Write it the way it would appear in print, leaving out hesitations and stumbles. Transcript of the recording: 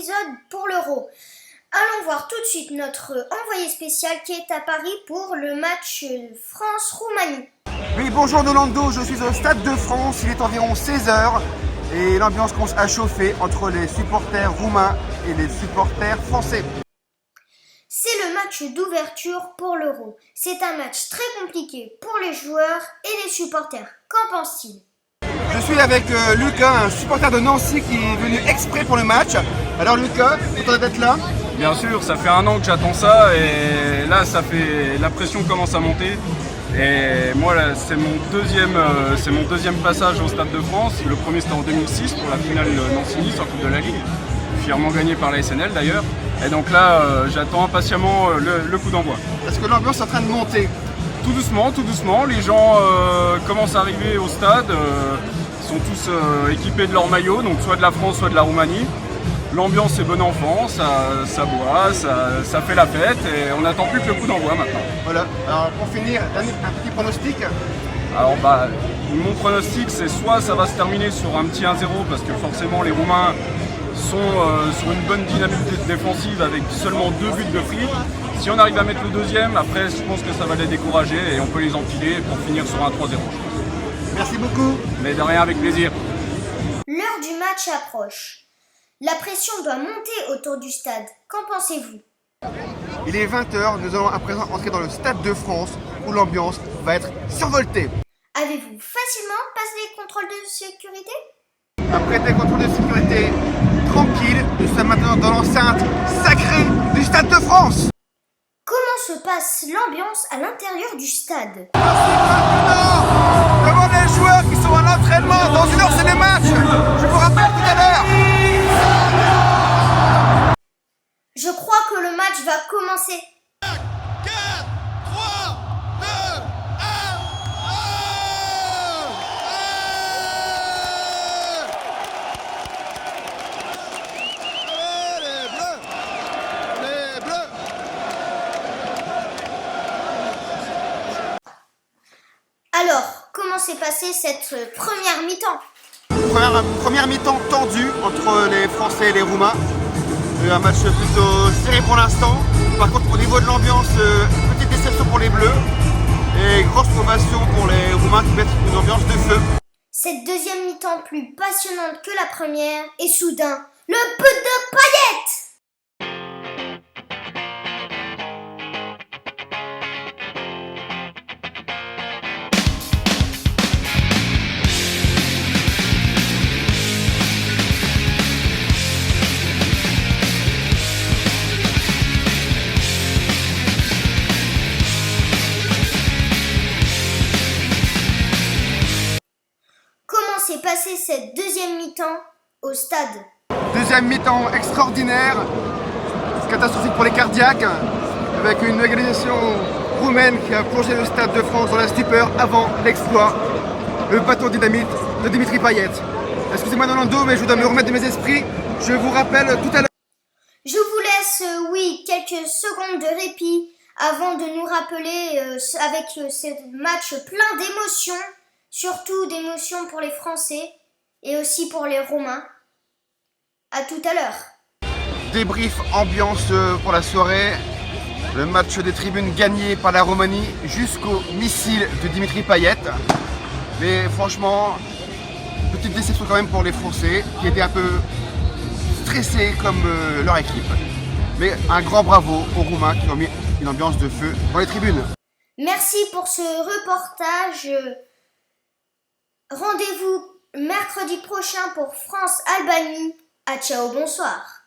épisode pour l'Euro. Allons voir tout de suite notre envoyé spécial qui est à Paris pour le match France-Roumanie. Oui, bonjour Nolando, je suis au Stade de France, il est environ 16h et l'ambiance commence à chauffer entre les supporters roumains et les supporters français. C'est le match d'ouverture pour l'Euro. C'est un match très compliqué pour les joueurs et les supporters. Qu'en pense-t-il ? Je suis avec Lucas, un supporter de Nancy qui est venu exprès pour le match. Alors Lucas, content d'être là ? Bien sûr, ça fait un an que j'attends ça et là la pression commence à monter. Et moi là, c'est mon deuxième passage au Stade de France. Le premier c'était en 2006 pour la finale Nancy-Nice en Coupe de la Ligue, fièrement gagné par la SNL d'ailleurs. Et donc là j'attends impatiemment le coup d'envoi. Est-ce que l'ambiance est en train de monter ? Tout doucement, les gens commencent à arriver au stade, sont tous équipés de leur maillot, donc soit de la France, soit de la Roumanie. L'ambiance est bon enfant, ça boit, ça fait la fête et on n'attend plus que le coup d'envoi maintenant. Voilà, alors pour finir, un petit pronostic. Alors mon pronostic c'est soit ça va se terminer sur un petit 1-0 parce que forcément les Roumains sont sur une bonne dynamique défensive avec seulement 2 buts de free. Si on arrive à mettre le deuxième, après je pense que ça va les décourager et on peut les empiler pour finir sur un 3-0. Merci beaucoup. Mais de rien, avec plaisir. L'heure du match approche. La pression doit monter autour du stade. Qu'en pensez-vous ? Il est 20h, nous allons à présent entrer dans le Stade de France où l'ambiance va être survoltée. Avez-vous facilement passé les contrôles de sécurité ? Après des contrôles de sécurité tranquilles, nous sommes maintenant dans l'enceinte sacrée du Stade de France. Comment se passe l'ambiance à l'intérieur du stade ? Devant les joueurs qui sont à l'entraînement, dans une heure c'est les matchs. Je vous rappelle tout à l'heure. Je crois que le match va commencer. 4, 3, 2, 1, les bleus. Alors, comment s'est passée cette première mi-temps ? Première mi-temps tendue entre les Français et les Roumains. Un match plutôt serré pour l'instant. Par contre, au niveau de l'ambiance, petite déception pour les Bleus et grosse ovation pour les Roumains qui mettent une ambiance de feu. Cette deuxième mi-temps plus passionnante que la première et soudain, le but de paillettes ! S'est passé cette deuxième mi-temps au stade. Deuxième mi-temps extraordinaire, catastrophique pour les cardiaques, avec une égalisation roumaine qui a plongé le Stade de France dans la stupeur avant l'exploit, le bateau dynamite de Dimitri Payet. Excusez-moi Nolando, mais je dois me remettre de mes esprits. Je vous rappelle tout à l'heure. Je vous laisse, quelques secondes de répit avant de nous rappeler avec ce match plein d'émotions. Surtout d'émotions pour les Français et aussi pour les Roumains. À tout à l'heure. Débrief ambiance pour la soirée. Le match des tribunes gagné par la Roumanie jusqu'au missile de Dimitri Payet. Mais franchement, petite déception quand même pour les Français qui étaient un peu stressés comme leur équipe. Mais un grand bravo aux Roumains qui ont mis une ambiance de feu dans les tribunes. Merci pour ce reportage. Rendez-vous mercredi prochain pour France-Albanie. À ciao, bonsoir.